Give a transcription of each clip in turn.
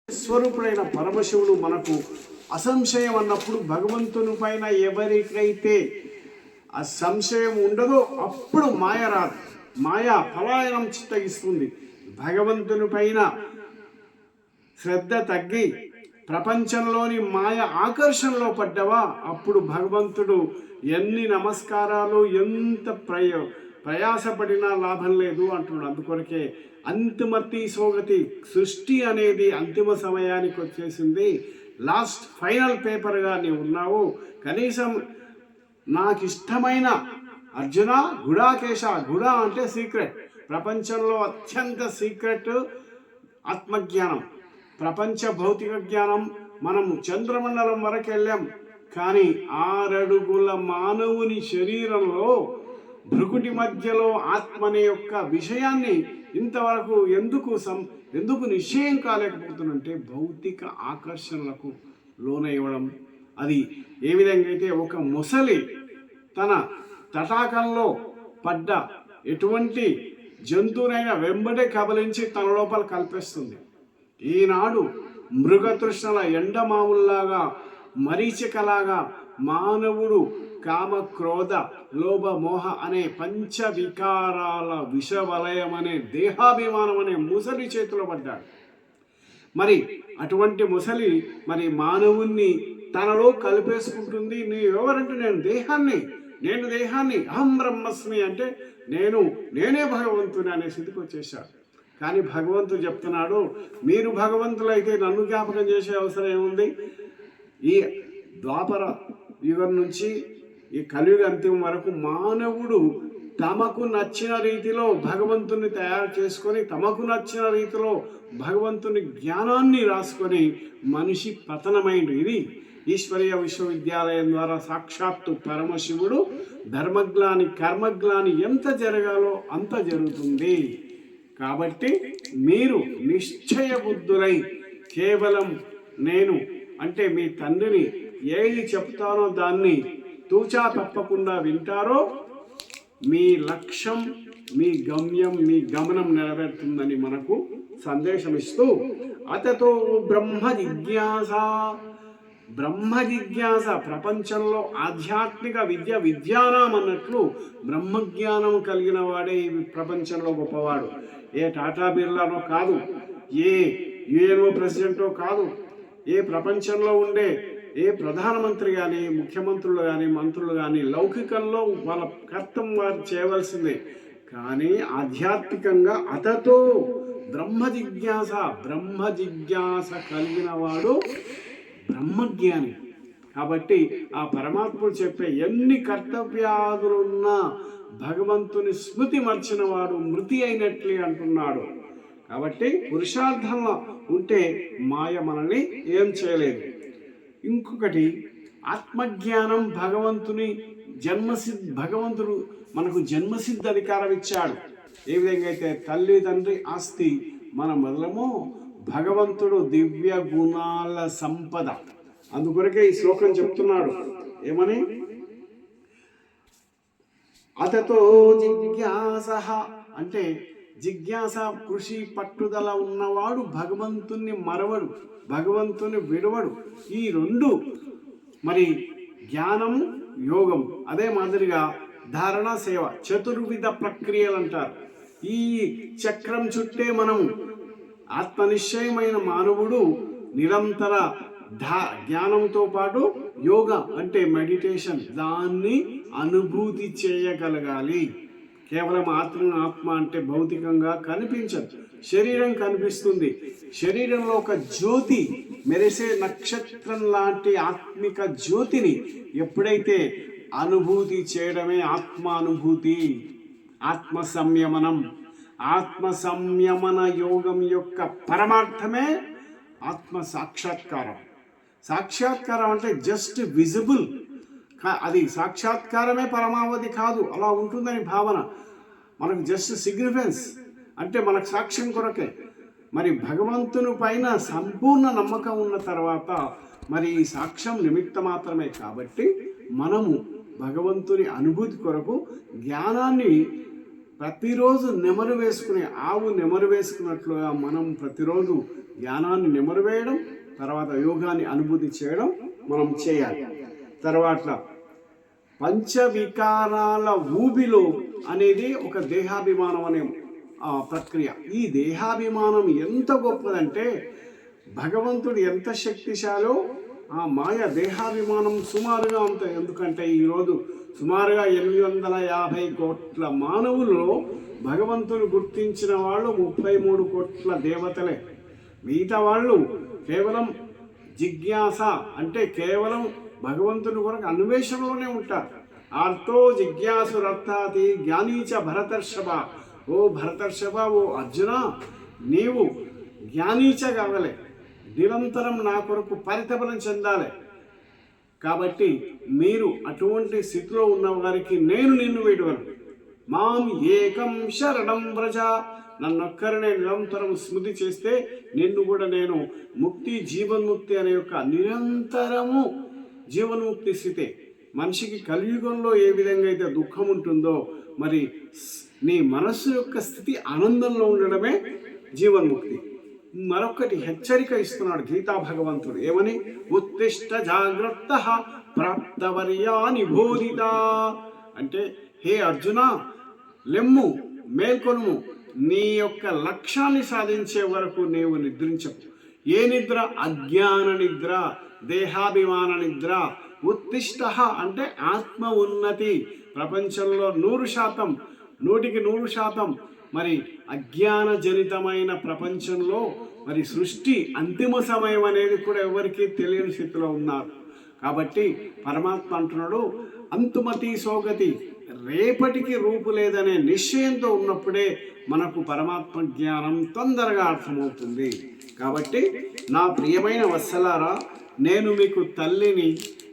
స్వరూపుడైన పరమశివుడు మనకు అసంశయం అన్నప్పుడు భగవంతుని పైన ఎవరికైతే ఆ సంశయం ఉండదో అప్పుడు మాయ రాదు. మాయ పలాయనం చిత్తగిస్తుంది. భగవంతుని పైన శ్రద్ధ తగ్గి ప్రపంచంలోని మాయ ఆకర్షణలో పడ్డవా అప్పుడు భగవంతుడు ఎన్ని నమస్కారాలు ఎంత ప్రయాసపడినా లాభం లేదు అంటున్నాడు. అందుకొరకే అంతిమతి సోగతి సృష్టి అనేది అంతిమ సమయానికి వచ్చేసింది. లాస్ట్ ఫైనల్ పేపర్గా నీవు ఉన్నావు. కనీసం నాకు ఇష్టమైన అర్జున గుడాకేశ, గుడ అంటే సీక్రెట్, ప్రపంచంలో అత్యంత సీక్రెట్ ఆత్మజ్ఞానం, ప్రపంచ భౌతిక జ్ఞానం. మనము చంద్రమండలం వరకు వెళ్ళాం, కానీ 6 అడుగుల మానవుని శరీరంలో భృకుటి మధ్యలో ఆత్మ అనే యొక్క విషయాన్ని ఇంతవరకు ఎందుకు నిశ్చయం కాలేకపోతుందంటే భౌతిక ఆకర్షణలకు లోనయ్యడం. అది ఏ విధంగా అయితే ఒక మొసలి తన తటాకంలో పడ్డ ఎటువంటి జంతువునైనా వెంబడే కబలించి తన లోపల కల్పిస్తుంది. ఈనాడు మృగతృష్ణల ఎండమావుల్లాగా మరీచికలాగా మానవుడు కామ క్రోధ లోభ మోహ అనే పంచవికారాల విషవలయం అనే దేహాభిమానం అనే ముసలి చేతిలో పడ్డాడు. మరి అటువంటి ముసలి మరి మానవుణ్ణి తనలో కలిపేసుకుంటుంది. ఎవరంటే నేను దేహాన్ని అహం బ్రహ్మస్మి అంటే నేనే భగవంతుని అనే స్థితికి వచ్చేసాడు. కానీ భగవంతుడు చెప్తున్నాడు, మీరు భగవంతులైతే నన్ను జ్ఞాపకం చేసే అవసరం ఏముంది? ఈ ద్వాపర యుగం నుంచి ఈ కలియుగ అంతిమం వరకు మానవుడు తమకు నచ్చిన రీతిలో భగవంతుని తయారు చేసుకొని తమకు నచ్చిన రీతిలో భగవంతుని జ్ఞానాన్ని రాసుకొని మనిషి పతనమైంది. ఇది ఈశ్వరీయ విశ్వవిద్యాలయం ద్వారా సాక్షాత్తు పరమశివుడు ధర్మగ్లాని కర్మగ్లాని ఎంత జరగాలో అంత జరుగుతుంది. కాబట్టి మీరు నిశ్చయ బుద్ధులై కేవలం నేను అంటే మీ తండ్రిని ఏది చెప్తానో దాన్ని తూచా తప్పకుండా వింటారో మీ లక్ష్యం, మీ గమ్యం, మీ గమనం నెరవేరుతుందని మనకు సందేశం ఇస్తూ అతతో బ్రహ్మ జిజ్ఞాస ప్రపంచంలో ఆధ్యాత్మిక విద్యానం అన్నట్లు బ్రహ్మజ్ఞానం కలిగిన వాడే ఈ ప్రపంచంలో గొప్పవాడు. ఏ టాటా బిర్లానో కాదు, ఏ యుఎన్ఓ ప్రెసిడెంటో కాదు, ఏ ప్రపంచంలో ఉండే ఏ ప్రధానమంత్రి కానీ ముఖ్యమంత్రులు కానీ మంత్రులు కానీ లౌకికంలో వాళ్ళ కర్తం వారు చేయవలసిందే. కానీ ఆధ్యాత్మికంగా అతతో బ్రహ్మ జిజ్ఞాస కలిగిన వాడు బ్రహ్మజ్ఞాని. కాబట్టి ఆ పరమాత్ముడు చెప్పే ఎన్ని కర్తవ్యాదులున్నా భగవంతుని స్మృతి మర్చిన వాడు మృతి అయినట్లే అంటున్నాడు. కాబట్టి పురుషార్థంలో ఉంటే మాయ మనల్ని ఏం చేయలేదు. ఇంకొకటి ఆత్మజ్ఞానం భగవంతుడు మనకు జన్మసిద్ధ అధికారం ఇచ్చాడు. ఏ విధంగా అయితే తల్లి తండ్రి ఆస్తి మన మొదలమో భగవంతుడు దివ్య గుణాల సంపద. అందుకొరకే ఈ శ్లోకం చెప్తున్నాడు ఏమని, అతతో జిజ్ఞాస అంటే జిజ్ఞాస కృషి పట్టుదల ఉన్నవాడు భగవంతుని మరవడు, భగవంతుని విడవడు. ఈ రెండు మరి జ్ఞానం యోగం అదే మాదిరిగా ధారణ సేవ చతుర్విధ ప్రక్రియలు అంటారు. ఈ చక్రం చుట్టే మనము ఆత్మనిశ్చయమైన మానవుడు నిరంతర జ్ఞానంతో పాటు యోగా అంటే మెడిటేషన్ దాన్ని అనుభూతి చేయగలగాలి. కేవలం ఆత్మ అంటే భౌతికంగా కనిపించదు, శరీరం కనిపిస్తుంది. శరీరంలో ఒక జ్యోతి మెరిసే నక్షత్రం లాంటి ఆత్మిక జ్యోతిని ఎప్పుడైతే అనుభూతి చేయడమే ఆత్మానుభూతి, ఆత్మ సంయమన యోగం యొక్క పరమార్థమే ఆత్మ సాక్షాత్కారం. సాక్షాత్కారం అంటే జస్ట్ విజిబుల్, అది సాక్షాత్కారమే పరమావధి కాదు, అలా ఉంటుందని భావన. మనకు జస్ట్ సిగ్నిఫికెన్స్ అంటే మనకు సాక్ష్యం కొరకే. మరి భగవంతుని పైన సంపూర్ణ నమ్మకం ఉన్న తర్వాత మరి ఈ సాక్ష్యం నిమిత్త మాత్రమే. కాబట్టి మనము భగవంతుని అనుభూతి కొరకు జ్ఞానాన్ని ప్రతిరోజు నెమరు వేసుకునే ఆవు నెమరు వేసుకున్నట్లుగా మనం ప్రతిరోజు ధ్యానాన్ని నెమరు వేయడం, తర్వాత యోగాన్ని అనుభూతి చేయడం మనం చేయాలి. తర్వాత పంచవికారాల ఊబిలో అనేది ఒక దేహాభిమానం అనే ప్రక్రియ. ఈ దేహాభిమానం ఎంత గొప్పదంటే భగవంతుడు ఎంత శక్తిశాలో ఆ మాయ దేహాభిమానం సుమారుగా ఉంటాయి. ఎందుకంటే ఈరోజు సుమారుగా 850 కోట్ల మానవుల్లో భగవంతుని గుర్తించిన వాళ్ళు 33 కోట్ల దేవతలే. మిగతా వాళ్ళు కేవలం జిజ్ఞాస అంటే కేవలం భగవంతుని కొరకు అన్వేషణలోనే ఉంటారు. ఆర్తో జిజ్ఞాసురర్థాతి జ్ఞానీచ భరతర్షభ. ఓ భరతర్షభ, ఓ అర్జున, నీవు జ్ఞానీచ కావాలి, నిరంతరం నా కొరకు పరితపనం చెందాలి. కాబట్టి మీరు అటువంటి స్థితిలో ఉన్న వారికి నేను నిన్ను వేడువను. మాం ఏకం శరణం వ్రజ, నన్నొక్కరినే నిరంతరం స్మృతి చేస్తే నిన్ను కూడా నేను ముక్తి జీవన్ముక్తి అనే యొక్క నిరంతరము జీవన్ముక్తి స్థితే. మనిషికి కలియుగంలో ఏ విధంగా అయితే దుఃఖం ఉంటుందో, మరి నీ మనస్సు యొక్క స్థితి ఆనందంలో ఉండడమే జీవన్ముక్తి. మరొకటి హెచ్చరిక ఇస్తున్నాడు గీతా భగవంతుడు. ఏమని? ఉత్తిష్ట జాగ్రత్త ప్రాప్తవర్యాని బోధిత. అంటే హే అర్జున, లెమ్ము, మేల్కొనుము, నీ యొక్క లక్ష్యాన్ని సాధించే వరకు నీవు నిద్రించవు. ఏ నిద్ర? అజ్ఞాన నిద్ర, దేహాభిమాన నిద్ర. ఉత్తిష్ట అంటే ఆత్మ ఉన్నతి. ప్రపంచంలో 100%, 100% మరి అజ్ఞాన జనితమైన ప్రపంచంలో మరి సృష్టి అంతిమ సమయం అనేది కూడా ఎవరికీ తెలియని స్థితిలో ఉన్నారు. కాబట్టి పరమాత్మ అంటున్నాడు, అంతుమతి సోగతి, రేపటికి రూపు లేదనే నిశ్చయంతో ఉన్నప్పుడే మనకు పరమాత్మ జ్ఞానం తొందరగా అర్థమవుతుంది. కాబట్టి నా ప్రియమైన వత్సలారా, నేను మీకు తల్లిని,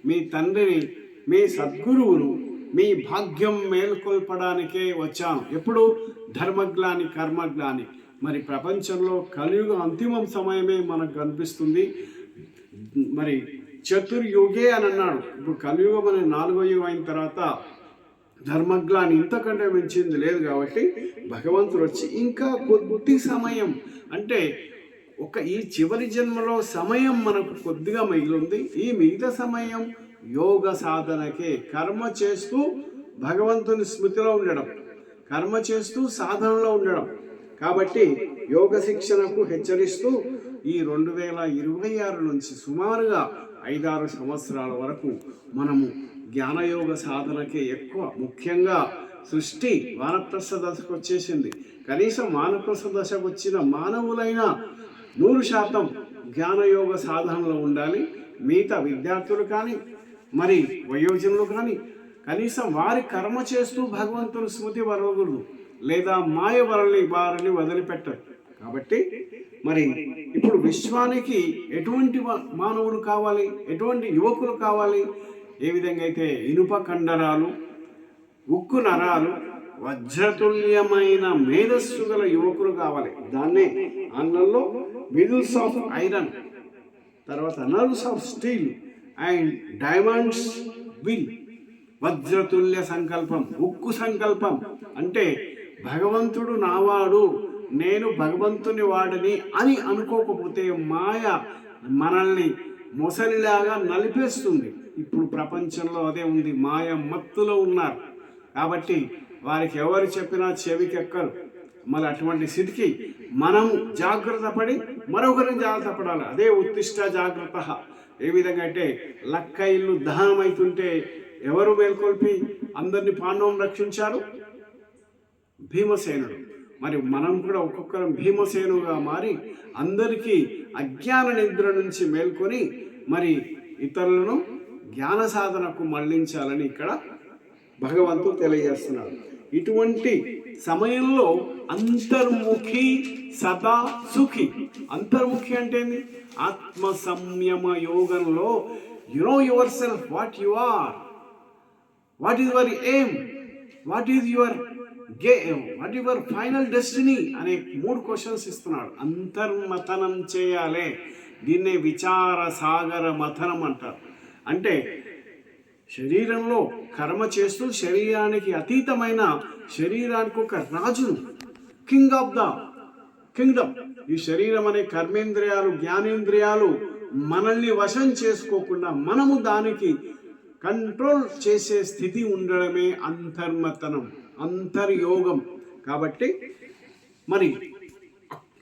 మీ తండ్రిని, మీ సద్గురువును, మీ భాగ్యం మేల్కొల్పడానికే వచ్చాను. ఎప్పుడు? ధర్మగ్లాని కర్మగ్లాని. మరి ప్రపంచంలో కలియుగ అంతిమ సమయమే మనకు కనిపిస్తుంది. మరి చతుర్యుగే అని అన్నాడు. ఇప్పుడు కలియుగం అనే 4వ యుగం అయిన తర్వాత ధర్మగ్లాని ఇంతకంటే మించింది లేదు. కాబట్టి భగవంతుడు వచ్చి ఇంకా కొద్ది సమయం, అంటే ఈ చివరి జన్మలో సమయం మనకు కొద్దిగా మిగిలింది. ఈ మిగతా సమయం యోగ సాధనకే, కర్మ చేస్తూ భగవంతుని స్మృతిలో ఉండడం, కర్మ చేస్తూ సాధనలో ఉండడం. కాబట్టి యోగ శిక్షణకు హెచ్చరిస్తూ ఈ 2026 నుంచి సుమారుగా 5-6 సంవత్సరాల వరకు మనము జ్ఞానయోగ సాధనకే ఎక్కువ, ముఖ్యంగా సృష్టి వానప్రస్థ దశకు వచ్చేసింది. కనీసం వానప్రస్థ దశకు వచ్చిన మానవులైనా 100% జ్ఞానయోగ సాధనలో ఉండాలి. మిగతా విద్యార్థులు కానీ, మరి వయోజనులు కానీ కనీసం వారి కర్మ చేస్తూ భగవంతుని స్మృతి వరవకూడదు, లేదా మాయ వారిని వదిలిపెట్టరు. కాబట్టి మరి ఇప్పుడు విశ్వానికి ఎటువంటి మానవులు కావాలి, ఎటువంటి యువకులు కావాలి? ఏ విధంగా అయితే ఇనుప కండరాలు, ఉక్కు నరాలు, వజ్రతుల్యమైన మేధస్సు గల యువకులు కావాలి. దాన్నే ఆంగ్లంలో మిడిల్స్ ఆఫ్ ఐరన్, తర్వాత nerves of steel and diamonds will. వజ్రతుల్య సంకల్పం, ఉక్కు సంకల్పం. అంటే భగవంతుడు నావాడు, నేను భగవంతుని వాడిని అని అనుకోకపోతే మాయ మనల్ని మొసలిలాగా నలిపేస్తుంది. ఇప్పుడు ప్రపంచంలో అదే ఉంది, మాయ మత్తులో ఉన్నారు. కాబట్టి వారికి ఎవరు చెప్పినా చెవికెక్కరు. మరి అటువంటి స్థితికి మనం జాగ్రత్త పడి మరొకరిని జాగ్రత్త పడాలి. అదే ఉత్తిష్ట జాగ్రత్త. ఏ విధంగా అంటే లక్క ఇల్లు దహనమవుతుంటే ఎవరు మేల్కొల్పి అందరినీ పాండవులను రక్షించారు? భీమసేనుడు. మరి మనం కూడా ఒక్కొక్కరం భీమసేనుగా మారి అందరికీ అజ్ఞాన నిద్ర నుంచి మేల్కొని మరి ఇతరులను జ్ఞాన సాధనకు మళ్లించాలని ఇక్కడ భగవంతుడు తెలియజేస్తున్నాడు. ఇటువంటి సమయంలో అంతర్ముఖి సదా సుఖి. అంతర్ముఖి అంటే ఏంది? ఆత్మ సంయమ యోగంలో you know yourself, what you are, what is your aim, what is your what your final destiny అనే 3 క్వశ్చన్స్ ఇస్తున్నాడు. అంతర్మథనం చేయాలి. దీన్నే విచార సాగర మథనం అంటారు. అంటే శరీరంలో కర్మ చేస్తూ శరీరానికి అతీతమైన శరీరానికి ఒక రాజును, కింగ్ ఆఫ్ ద కింగ్డమ్. ఈ శరీరం అనే కర్మేంద్రియాలు, జ్ఞానేంద్రియాలు మనల్ని వశం చేసుకోకుండా మనము దానికి కంట్రోల్ చేసే స్థితి ఉండడమే అంతర్మతనం, అంతర్యోగం. కాబట్టి మరి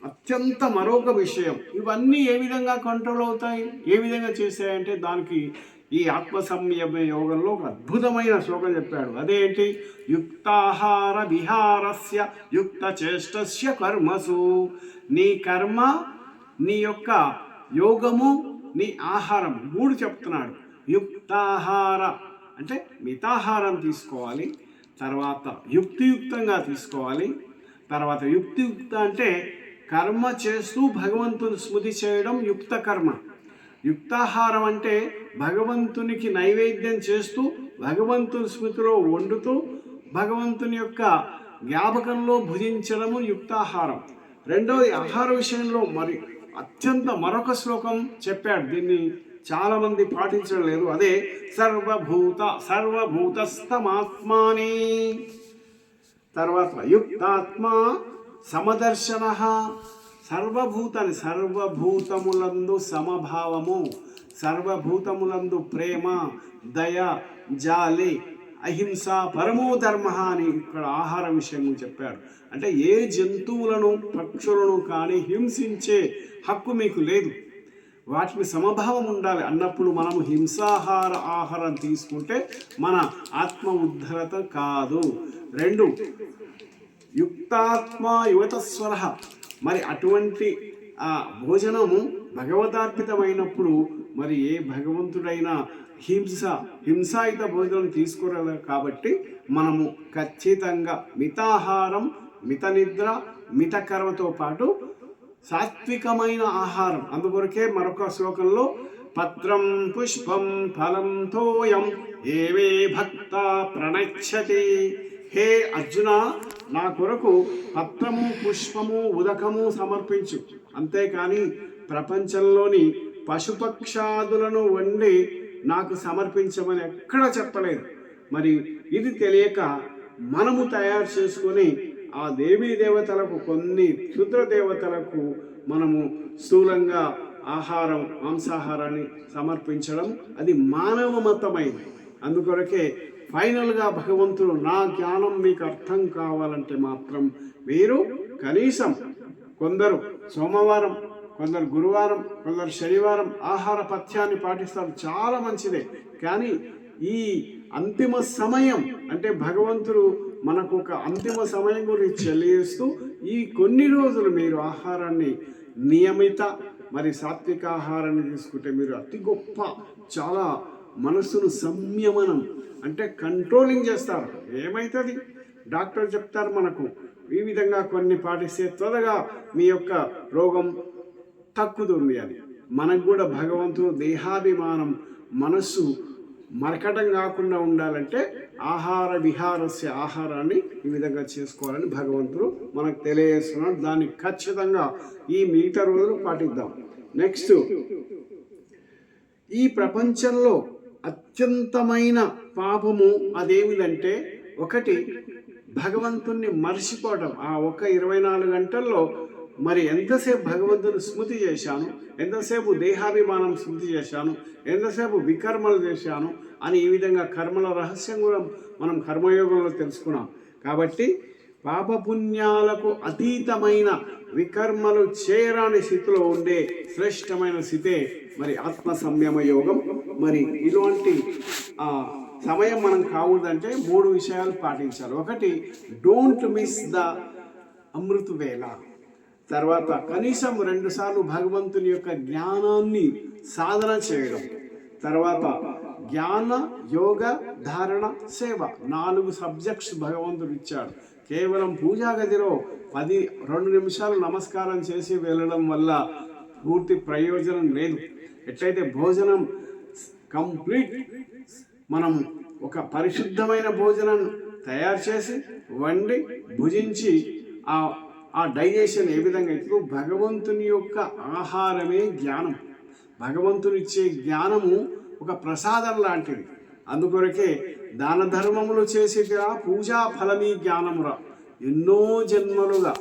అత్యంత మరొక విషయం, ఇవన్నీ ఏ విధంగా కంట్రోల్ అవుతాయి, ఏ విధంగా చేస్తాయంటే దానికి ఈ ఆత్మ సంయమ యోగంలో ఒక అద్భుతమైన శ్లోకం చెప్పాడు. అదేంటి? యుక్తాహార విహారస్య యుక్త చేష్టస్య కర్మసు. నీ కర్మ, నీ యొక్క యోగము, నీ ఆహారం మూడు చెప్తున్నాడు. యుక్తాహార అంటే మితాహారం తీసుకోవాలి, తర్వాత యుక్తియుక్తంగా తీసుకోవాలి, తర్వాత యుక్తియుక్త అంటే కర్మ చేస్తూ భగవంతుని స్మృతి చేయడం యుక్త కర్మ. యుక్తాహారం అంటే భగవంతునికి నైవేద్యం చేస్తూ భగవంతుని స్మృతిలో వండుతూ భగవంతుని యొక్క జ్ఞాపకంలో భుజించడము యుక్తాహారం. రెండవది ఆహార విషయంలో మరి అత్యంత మరొక శ్లోకం చెప్పాడు, దీన్ని చాలామంది పాటించడం లేదు. అదే సర్వభూతస్థమాత్మాని. తర్వాత యుక్తాత్మ సమదర్శన. సర్వభూతాన్ని, సర్వభూతములందు సమభావము, సర్వభూతములందు ప్రేమ, దయ, జాలి, అహింస, పరమో ధర్మ అని ఇక్కడ ఆహార విషయం చెప్పాడు. అంటే ఏ జంతువులను, పక్షులను కానీ హింసించే హక్కు మీకు లేదు, వాటిని సమభావం ఉండాలి అన్నప్పుడు మనము హింసాహార ఆహారం తీసుకుంటే మన ఆత్మ ఉద్ధరత కాదు. రెండు, యుక్తాత్మ యువతస్వర. మరి అటువంటి ఆ భోజనము భగవతార్పితమైనప్పుడు మరి ఏ భగవంతుడైనా హింసాయుత భోజనం తీసుకోలేదు. కాబట్టి మనము ఖచ్చితంగా మితాహారం, మిత నిద్ర, మిత కర్మతో పాటు సాత్వికమైన ఆహారం. అందుకొరకే మరొక శ్లోకంలో పత్రం పుష్పం ఫలం తోయం ఏవే భక్త ప్రణచ్చతి. హే అర్జున, నా కొరకు పత్రము, పుష్పము, ఉదకము సమర్పించు, అంతేకాని ప్రపంచంలోని పశుపక్షాదులను వండి నాకు సమర్పించమని ఎక్కడ చెప్పలేదు. మరి ఇది తెలియక మనము తయారు చేసుకొని ఆ దేవీ దేవతలకు, కొన్ని క్షుద్ర దేవతలకు మనము స్థూలంగా ఆహారం, మాంసాహారాన్ని సమర్పించడం అది మానవ మతమైంది. అందుకొరకే ఫైనల్గా భగవంతుడు, నా జ్ఞానం మీకు అర్థం కావాలంటే మాత్రం మీరు కనీసం కొందరు సోమవారం, కొందరు గురువారం, కొందరు శనివారం ఆహార పథ్యాన్ని పాటిస్తారు, చాలా మంచిదే. కానీ ఈ అంతిమ సమయం అంటే భగవంతుడు మనకు ఒక అంతిమ సమయం గురించి తెలియజేస్తూ ఈ కొన్ని రోజులు మీరు ఆహారాన్ని నియమిత మరి సాత్విక ఆహారాన్ని తీసుకుంటే మీరు అతి గొప్ప, చాలా మనస్సును సంయమనం అంటే కంట్రోలింగ్ చేస్తారు. ఏమవుతుంది? డాక్టర్ చెప్తారు మనకు ఈ విధంగా కొన్ని పాటిస్తే త్వరగా మీ యొక్క రోగం తక్కుతుంది అని. మనకు కూడా భగవంతుడు దేహాభిమానం, మనస్సు మరకటం కాకుండా ఉండాలంటే ఆహార విహారస్య, ఆహారాన్ని ఈ విధంగా చేసుకోవాలని భగవంతుడు మనకు తెలియజేస్తున్నాడు. దాన్ని ఖచ్చితంగా ఈ మిగతా రోజులు పాటిద్దాం. నెక్స్ట్, ఈ ప్రపంచంలో అత్యంతమైన పాపము అదేమిటంటే, ఒకటి భగవంతుణ్ణి మర్చిపోవడం. ఆ ఒక్క 24 గంటల్లో మరి ఎంతసేపు భగవంతుని స్మృతి చేశాను, ఎంతసేపు దేహాభిమానం స్మృతి చేశాను, ఎంతసేపు వికర్మలు చేశాను అని ఈ విధంగా కర్మల రహస్యం కూడా మనం కర్మయోగంలో తెలుసుకున్నాం. కాబట్టి పాపపుణ్యాలకు అతీతమైన వికర్మలు చేయరాని స్థితిలో ఉండే శ్రేష్టమైన స్థితే మరి ఆత్మ సంయమ యోగం. మరి ఇలాంటి సమయం మనం కావద్దంటే 3 విషయాలు పాటించాలి. ఒకటి, డోంట్ మిస్ ద అమృత వేళ. తర్వాత కనీసం 2 సార్లు భగవంతుని యొక్క జ్ఞానాన్ని సాధన చేయడం. తర్వాత జ్ఞాన, యోగ, ధారణ, సేవ, 4 సబ్జెక్ట్స్ భగవంతుడు ఇచ్చాడు. కేవలం పూజా గదిలో 2 నిమిషాలు నమస్కారం చేసి వెళ్ళడం వల్ల పూర్తి ప్రయోజనం లేదు. ఎట్లయితే భోజనం కంప్లీట్ మనం ఒక పరిశుద్ధమైన భోజనం తయారు చేసి వండి భుజించి ఆ డైజెషన్ ఏ విధంగా అవుతుందో, భగవంతుని యొక్క ఆహారమే జ్ఞానం. భగవంతుని ఇచ్చే జ్ఞానము ఒక ప్రసాదం లాంటిది. అందుకొరకే దాన ధర్మములు చేసేదిరా పూజా ఫలమీ జ్ఞానమురా. ఎన్నో జన్మలుగా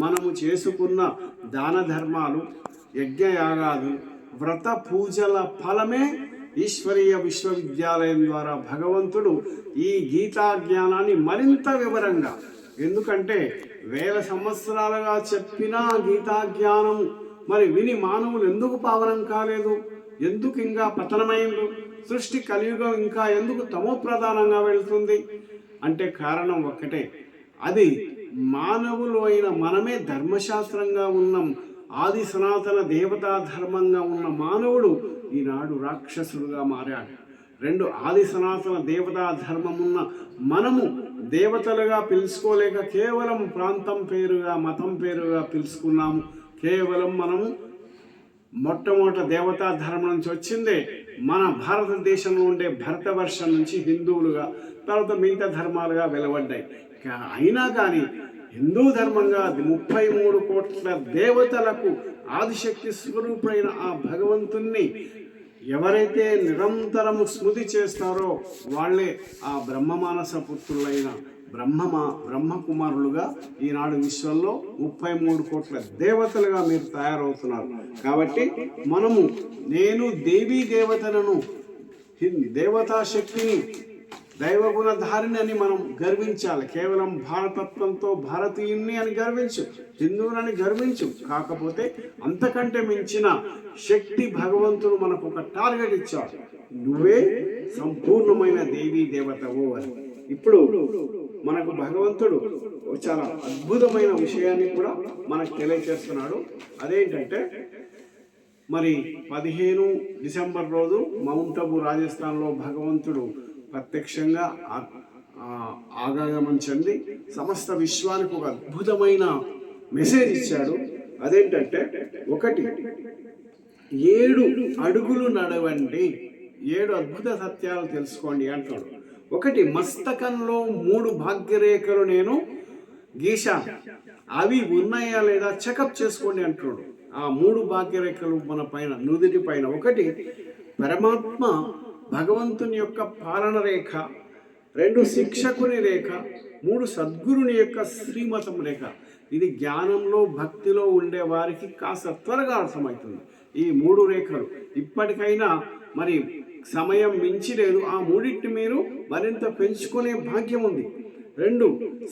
మనము చేసుకున్న దాన ధర్మాలు, యజ్ఞయాగాలు, వ్రత పూజల ఫలమే ఈశ్వరీయ విశ్వవిద్యాలయం ద్వారా భగవంతుడు ఈ గీతా జ్ఞానాన్ని మరింత వివరంగా, ఎందుకంటే వేల సంవత్సరాలుగా చెప్పిన గీతా జ్ఞానం మరి విని మానవులు ఎందుకు పావనం కాలేదు, ఎందుకు ఇంకా పతనమైంది, సృష్టి కలియుగం ఇంకా ఎందుకు తమో ప్రధానంగా వెళ్తుంది అంటే కారణం ఒక్కటే, అది మానవులు అయిన మనమే ధర్మశాస్త్రంగా ఉన్నాం. ఆది సనాతన దేవతా ధర్మంగా ఉన్న మానవుడు ఈనాడు రాక్షసుడుగా మారాడు. రెండు, ఆది సనాతన దేవతా ధర్మమున్న మనము దేవతలుగా పిలుచుకోలేక కేవలం ప్రాంతం పేరుగా, మతం పేరుగా పిలుచుకున్నాము. కేవలం మనము మొట్టమొదట దేవతా ధర్మం నుంచి వచ్చిందే మన భారతదేశంలో ఉండే భరతవర్షం నుంచి హిందువులుగా, తర్వాత మిగతా ధర్మాలుగా వెలువడ్డాయి. అయినా కానీ హిందూ ధర్మంగా 33 కోట్ల దేవతలకు ఆదిశక్తి స్వరూపుడైన ఆ భగవంతుణ్ణి ఎవరైతే నిరంతరము స్మృతి చేస్తారో వాళ్ళే ఆ బ్రహ్మమానస పుత్రులైన బ్రహ్మకుమారులుగా ఈనాడు విశ్వంలో 33 కోట్ల దేవతలుగా మీరు తయారవుతున్నారు. కాబట్టి మనము నేను దేవీ దేవతలను, దేవతా శక్తిని, దైవగుణధారిని అని మనం గర్వించాలి. కేవలం భారతత్వంతో భారతీయుణ్ణి అని గర్వించు, హిందువులని గర్వించు. కాకపోతే అంతకంటే మించిన శక్తి భగవంతుడు మనకు ఒక టార్గెట్ ఇచ్చాడు, నువ్వే సంపూర్ణమైన దేవీ దేవతవు అని. ఇప్పుడు మనకు భగవంతుడు చాలా అద్భుతమైన విషయాన్ని కూడా మనకు తెలియజేస్తున్నాడు. అదేంటంటే మరి 15 డిసెంబర్ రోజు మౌంట్ అబు రాజస్థాన్లో భగవంతుడు ప్రత్యక్షంగా ఆగమనం చెంది సమస్త విశ్వానికి ఒక అద్భుతమైన మెసేజ్ ఇచ్చాడు. అదేంటంటే, ఒకటి, 7 అడుగులు నడవండి, 7 అద్భుత సత్యాలు తెలుసుకోండి అంటాడు. ఒకటి, మస్తకంలో 3 భాగ్యరేఖలు నేను గీశాను, అవి ఉన్నాయా లేదా చెకప్ చేసుకోండి అంటాడు. ఆ 3 భాగ్యరేఖలు మన పైన, నుదుటి పైన, ఒకటి పరమాత్మ భగవంతుని యొక్క పాలన రేఖ, 2 శిక్షకుని రేఖ, 3 సద్గురుని యొక్క శ్రీమతం రేఖ. ఇది జ్ఞానంలో భక్తిలో ఉండే వారికి కాస్త త్వరగా అర్థమవుతుంది. ఈ 3 రేఖలు ఇప్పటికైనా మరి సమయం మించి లేదు, ఆ 3టిని మీరు మరింత పెంచుకునే భాగ్యం ఉంది. 2,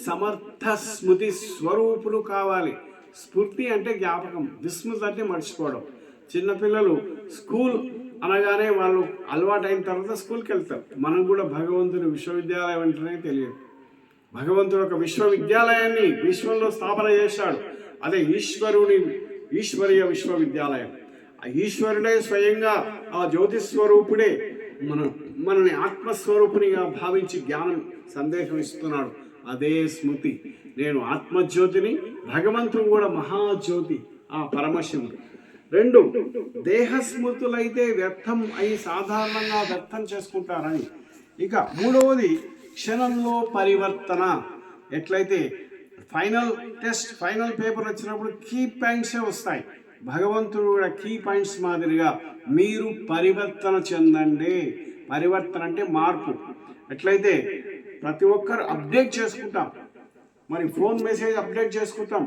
సమర్థ స్మృతి స్వరూపులు కావాలి. స్ఫూర్తి అంటే జ్ఞాపకం, విస్మృతి అంటే మర్చిపోవడం. చిన్నపిల్లలు స్కూల్ అనగానే వాళ్ళు అలవాటు అయిన తర్వాత స్కూల్కి వెళ్తారు. మనం కూడా భగవంతుని విశ్వవిద్యాలయం అంటేనే తెలియదు. భగవంతుడు ఒక విశ్వవిద్యాలయాన్ని విశ్వంలో స్థాపన చేశాడు. అదే ఈశ్వరీయ విశ్వవిద్యాలయం. ఆ ఈశ్వరుడే స్వయంగా ఆ జ్యోతిస్వరూపుడే మనని ఆత్మస్వరూపునిగా భావించి జ్ఞానం సందేశం ఇస్తున్నాడు. అదే స్మృతి. నేను ఆత్మజ్యోతిని, భగవంతుడు కూడా మహాజ్యోతి, ఆ పరమశివుడు. 2, దేహస్మృతులైతే వ్యర్థం అయి సాధారణంగా వ్యర్థం చేసుకుంటారని. ఇక 3వది, క్షణంలో పరివర్తన. ఎట్లయితే ఫైనల్ టెస్ట్, ఫైనల్ పేపర్ వచ్చినప్పుడు కీ పాయింట్సే వస్తాయి, భగవంతుడు కూడా కీ పాయింట్స్ మాదిరిగా మీరు పరివర్తన చెందండి. పరివర్తన అంటే మార్పు. ఎట్లయితే ప్రతి ఒక్కరు అప్డేట్ చేసుకుంటాం, మరి ఫోన్ మెసేజ్ అప్డేట్ చేసుకుంటాం,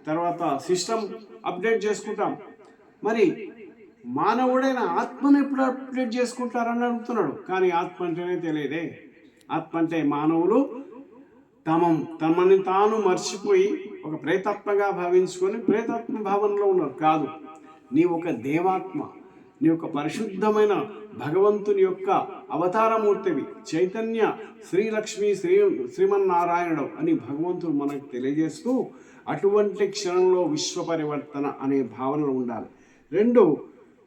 తర్వాత సిస్టమ్ అప్డేట్ చేసుకుంటాం, మరి మానవుడైన ఆత్మను ఎప్పుడు అప్డేట్ చేసుకుంటారని అడుగుతున్నాడు. కానీ ఆత్మ అంటేనే తెలియదే. ఆత్మ అంటే మానవులు తమని తాను మర్చిపోయి ఒక ప్రేతాత్మగా భావించుకొని ప్రేతాత్మ భావనలో ఉన్నారు. కాదు, నీ ఒక దేవాత్మ, నీ యొక్క పరిశుద్ధమైన భగవంతుని యొక్క అవతారమూర్తివి, చైతన్య శ్రీలక్ష్మి శ్రీమన్నారాయణుడు అని భగవంతుడు మనకు తెలియజేస్తూ అటువంటి క్షణంలో విశ్వ పరివర్తన అనే భావనలు ఉండాలి. 2,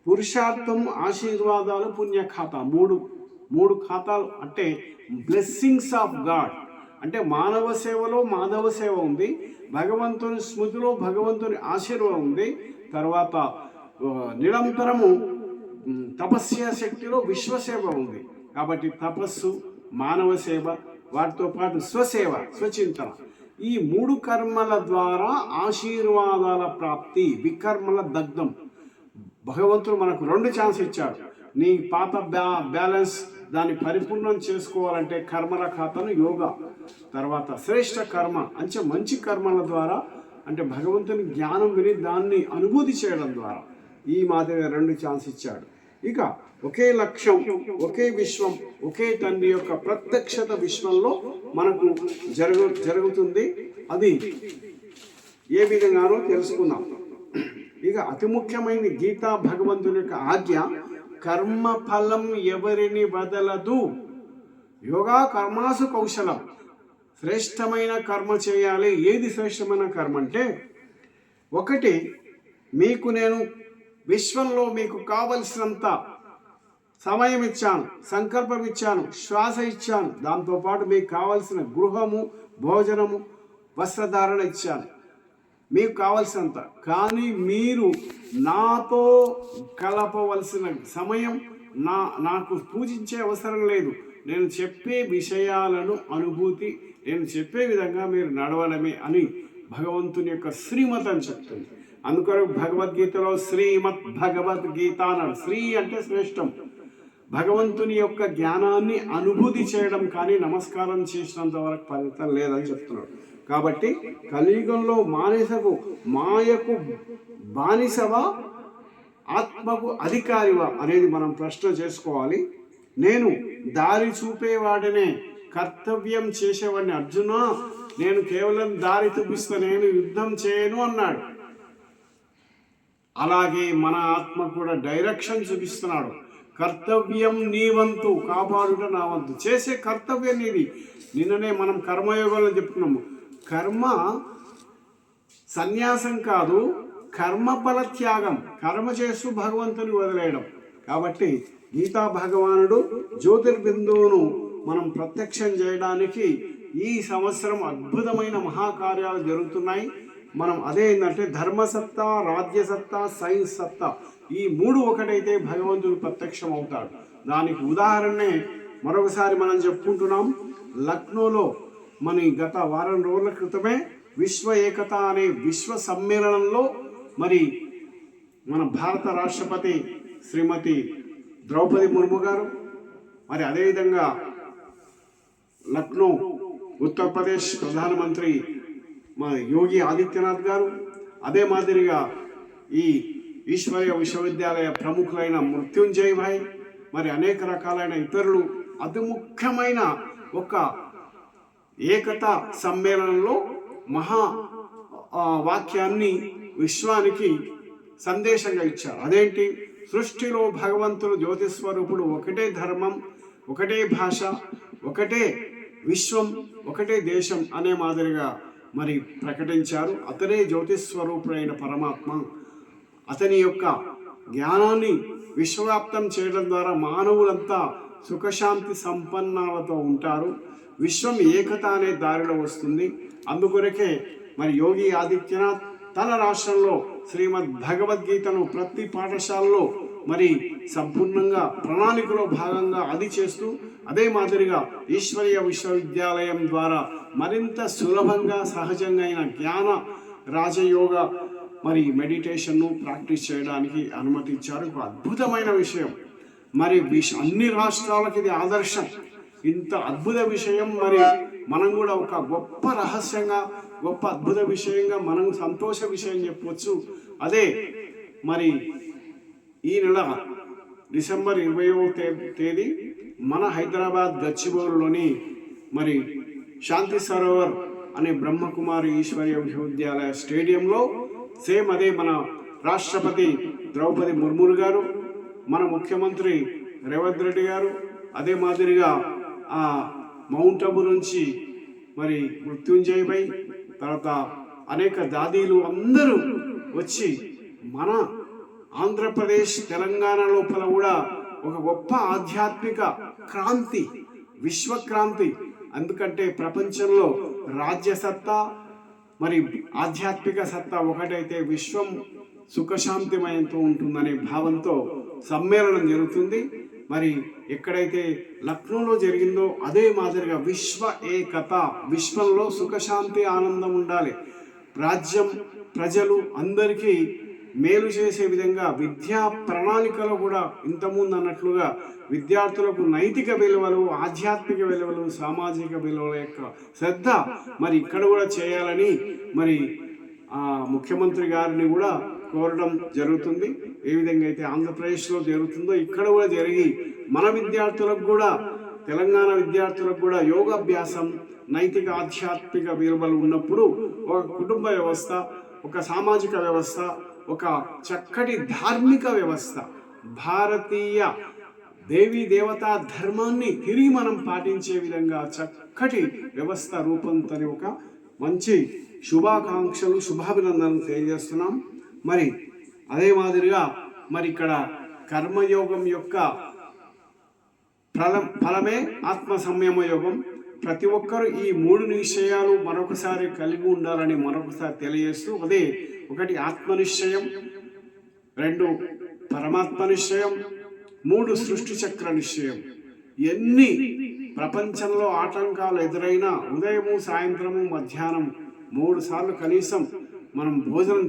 పురుషార్థం, ఆశీర్వాదాలు, పుణ్యఖాతా. 3 ఖాతాలు అంటే బ్లెస్సింగ్స్ ఆఫ్ గాడ్. అంటే మానవ సేవలో మాధవ సేవ ఉంది, భగవంతుని స్మృతిలో భగవంతుని ఆశీర్వాదం ఉంది, తర్వాత నిరంతరము తపస్య శక్తిలో విశ్వసేవ ఉంది. కాబట్టి తపస్సు, మానవ సేవ, వాటితో పాటు స్వసేవ, స్వచింతన, ఈ 3 కర్మల ద్వారా ఆశీర్వాదాల ప్రాప్తి, వికర్మల దగ్ధం. భగవంతుడు మనకు 2 ఛాన్స్ ఇచ్చాడు. నీ పాత బ్యాలెన్స్ దాన్ని పరిపూర్ణం చేసుకోవాలంటే కర్మల ఖాతాను యోగా, తర్వాత శ్రేష్ఠ కర్మ అంటే మంచి కర్మల ద్వారా, అంటే భగవంతుని జ్ఞానం విని దాన్ని అనుభూతి చేయడం ద్వారా ఈ మాదిరిగా 2 ఛాన్స్ ఇచ్చాడు. ఇక ఒకే లక్ష్యం, ఒకే విశ్వం, ఒకే తండ్రి యొక్క ప్రత్యక్షత విశ్వంలో మనకు జరుగుతుంది. అది ఏ విధంగానో తెలుసుకుందాం. ఇక అతి ముఖ్యమైన గీతా భగవంతుని యొక్క ఆజ్ఞ, కర్మ ఫలం ఎవరిని వదలదు. యోగా కర్మాసు కౌశలం. శ్రేష్టమైన కర్మ చేయాలి. ఏది శ్రేష్టమైన కర్మ అంటే, ఒకటి మీకు నేను విశ్వంలో మీకు కావలసినంత సమయం ఇచ్చాను, సంకల్పం ఇచ్చాను, శ్వాస ఇచ్చాను, దాంతోపాటు మీకు కావలసిన గృహము, భోజనము, వస్త్రధారణ ఇచ్చాను, మీకు కావలసినంత. కానీ మీరు నాతో కలపవలసిన సమయం, నాకు పూజించే అవసరం లేదు. నేను చెప్పే విషయాలను అనుభూతి, నేను చెప్పే విధంగా మీరు నడవడమే అని భగవంతుని యొక్క శ్రీమత్ అని చెప్తుంది. అందుకని భగవద్గీతలో శ్రీమద్ భగవద్గీత అన్నాడు. శ్రీ అంటే శ్రేష్టం. భగవంతుని యొక్క జ్ఞానాన్ని అనుభూతి చేయడం కానీ నమస్కారం చేసినంత వరకు ఫలితం లేదని చెప్తున్నాడు. కాబట్టి కలియుగంలో మాయకు బానిసవా, ఆత్మకు అధికారివా అనేది మనం ప్రశ్న చేసుకోవాలి. నేను దారి చూపేవాడినే, కర్తవ్యం చేసేవాడిని. అర్జున, నేను కేవలం దారి చూపిస్తా, నేను యుద్ధం చేయను అన్నాడు. అలాగే మన ఆత్మ కూడా డైరెక్షన్ చూపిస్తున్నాడు. కర్తవ్యం నీ వంతు, కాపాడుట నా వంతు. చేసే కర్తవ్యం నీది. నిన్ననే మనం కర్మయోగంలో చెప్పుకున్నాము. కర్మ సన్యాసం కాదు, కర్మఫల త్యాగం. కర్మ చేస్తూ భగవంతుని వదిలేయడం. కాబట్టి గీతా భగవానుడు జ్యోతిర్బిందువును మనం ప్రత్యక్షం చేయడానికి ఈ సంవత్సరం అద్భుతమైన మహాకార్యాలు జరుగుతున్నాయి. మనం అదే ఏంటంటే ధర్మసత్తా, రాజ్యసత్తా, సైన్స్ సత్తా, ఈ 3 ఒకటైతే భగవంతుడు ప్రత్యక్షం అవుతాడు. దానికి ఉదాహరణే మరొకసారి మనం చెప్పుకుంటున్నాం. లక్నోలో మన గత వారం రోజుల క్రితమే విశ్వ ఏకత అనే విశ్వ సమ్మేళనంలో మరి మన భారత రాష్ట్రపతి శ్రీమతి ద్రౌపది ముర్ము గారు, మరి అదేవిధంగా లక్నో ఉత్తరప్రదేశ్ ప్రధానమంత్రి మన యోగి ఆదిత్యనాథ్ గారు, అదే మాదిరిగా ఈ ఈశ్వరీయ విశ్వవిద్యాలయ ప్రముఖులైన మృత్యుంజయ్ భాయ్, మరి అనేక రకాలైన ఇతరులు అతి ముఖ్యమైన ఒక ఏకతా సమ్మేళనంలో మహా వాక్యాన్ని విశ్వానికి సందేశంగా ఇచ్చారు. అదేంటి? సృష్టిలో భగవంతుడు జ్యోతిస్వరూపుడు, ఒకటే ధర్మం, ఒకటే భాష, ఒకటే విశ్వం, ఒకటే దేశం అనే మాదిరిగా మరి ప్రకటించారు. అతనే జ్యోతిస్వరూపుడైన పరమాత్మ. అతని యొక్క జ్ఞానాన్ని విశ్వవ్యాప్తం చేయడం ద్వారా మానవులంతా సుఖశాంతి సంపన్నాలతో ఉంటారు. విశ్వం ఏకత అనే దారిలో వస్తుంది. అందుకొరకే మరి యోగి ఆదిత్యనాథ్ తన రాష్ట్రంలో శ్రీమద్ భగవద్గీతను ప్రతి పాఠశాలలో మరి సంపూర్ణంగా ప్రణాళికలో భాగంగా అది చేస్తూ, అదే మాదిరిగా ఈశ్వరీయ విశ్వవిద్యాలయం ద్వారా మరింత సులభంగా సహజంగా అయిన జ్ఞాన రాజయోగ మరి మెడిటేషన్ను ప్రాక్టీస్ చేయడానికి అనుమతించారు. ఒక అద్భుతమైన విషయం. మరి అన్ని రాష్ట్రాలకు ఇది ఆదర్శం. ఇంత అద్భుత విషయం మరి మనం కూడా ఒక గొప్ప రహస్యంగా, గొప్ప అద్భుత విషయంగా మనం సంతోష విషయం చెప్పవచ్చు. అదే మరి ఈ నెల డిసెంబర్ 20వ తేదీ మన హైదరాబాద్ గచ్చిబౌలిలోని మరి శాంతి సరోవర్ అనే బ్రహ్మకుమారి ఈశ్వరీయ విశ్వవిద్యాలయ స్టేడియంలో సేమ్ అదే మన రాష్ట్రపతి ద్రౌపది ముర్ము గారు, మన ముఖ్యమంత్రి రేవంత్ రెడ్డి గారు, అదే మాదిరిగా మౌంట్ అబు నుంచి మరి మృత్యుంజయ్ భాయ్, తర్వాత అనేక దాదీలు అందరూ వచ్చి మన ఆంధ్రప్రదేశ్ తెలంగాణ లోపల కూడా ఒక గొప్ప ఆధ్యాత్మిక క్రాంతి, విశ్వక్రాంతి. ఎందుకంటే ప్రపంచంలో రాజ్యసత్తా మరి ఆధ్యాత్మిక సత్తా ఒకటైతే విశ్వం సుఖశాంతిమయంతో ఉంటుందనే భావంతో సమ్మేళనం జరుగుతుంది. మరి ఎక్కడైతే లక్నోలో జరిగిందో అదే మాదిరిగా విశ్వ ఏకత, విశ్వంలో సుఖశాంతి ఆనందం ఉండాలి, రాజ్యం ప్రజలు అందరికీ మేలు చేసే విధంగా విద్యా ప్రణాళికలో కూడా ఇంతకుముందు అన్నట్లుగా విద్యార్థులకు నైతిక విలువలు, ఆధ్యాత్మిక విలువలు, సామాజిక విలువల యొక్క శ్రద్ధ మరి ఇక్కడ కూడా చేయాలని మరి ముఖ్యమంత్రి గారిని కూడా కోరడం జరుగుతుంది. ఏ విధంగా అయితే ఆంధ్రప్రదేశ్లో జరుగుతుందో ఇక్కడ కూడా జరిగి మన విద్యార్థులకు కూడా, తెలంగాణ విద్యార్థులకు కూడా యోగాభ్యాసం, నైతిక ఆధ్యాత్మిక విలువలు ఉన్నప్పుడు ఒక కుటుంబ వ్యవస్థ, ఒక సామాజిక వ్యవస్థ, ఒక చక్కటి ధార్మిక వ్యవస్థ, భారతీయ దేవీ దేవతా ధర్మాన్ని తిరిగి మనం పాటించే విధంగా చక్కటి వ్యవస్థ రూపొందుతని ఒక మంచి శుభాకాంక్షలు, శుభాభినందనలు తెలియజేస్తున్నాం. మరి అదే మాదిరిగా మరి ఇక్కడ కర్మయోగం యొక్క ఫలమే ఆత్మ సంయమ యోగం. ప్రతి ఒక్కరూ ఈ 3 నిశ్చయాలు మరొకసారి కలిగి ఉండాలని మరొకసారి తెలియజేస్తూ, అదే ఒకటి ఆత్మనిశ్చయం, 2 పరమాత్మ నిశ్చయం, 3 సృష్టి చక్ర నిశ్చయం. ఎన్ని ప్రపంచంలో ఆటంకాలు ఎదురైనా ఉదయము, సాయంత్రము, మధ్యాహ్నం 3 సార్లు కనీసం మనం భోజనం